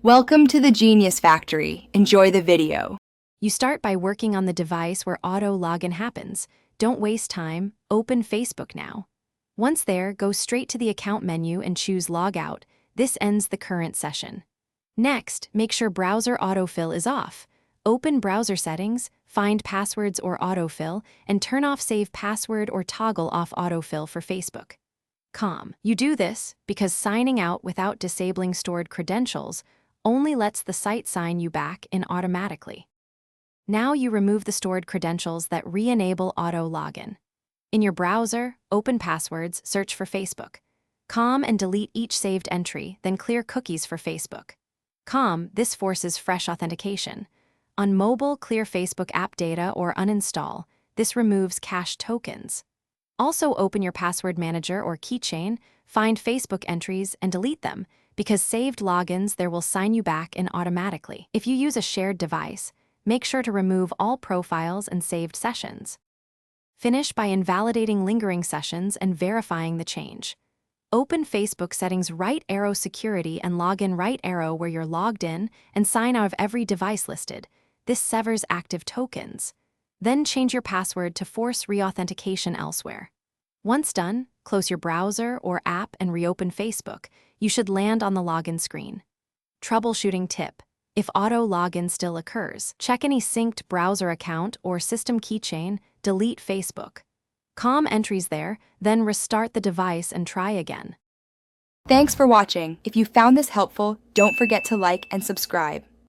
Welcome to the Genius Factory. Enjoy the video. You start by working on the device where auto login happens. Don't waste time, open Facebook now. Once there, go straight to the account menu and choose Logout. This ends the current session. Next, make sure browser autofill is off. Open browser settings, find passwords or autofill, and turn off save password or toggle off autofill for Facebook. You do this because signing out without disabling stored credentials only lets the site sign you back in automatically. Now you remove the stored credentials that re-enable auto login. In your browser, open passwords, search for Facebook. And delete each saved entry, then clear cookies for Facebook. This forces fresh authentication. On mobile, clear Facebook app data or uninstall. This removes cached tokens. Also open your password manager or keychain, find Facebook entries, and delete them, because saved logins there will sign you back in automatically. If you use a shared device, make sure to remove all profiles and saved sessions. Finish by invalidating lingering sessions and verifying the change. Open Facebook settings right arrow security and log in right arrow where you're logged in and sign out of every device listed. This severs active tokens. Then change your password to force reauthentication elsewhere. Once done, close your browser or app and reopen Facebook. You should land on the login screen. Troubleshooting tip. If auto login still occurs, check any synced browser account or system keychain, delete Facebook. Entries there, then restart the device and try again. Thanks for watching. If you found this helpful, don't forget to like and subscribe.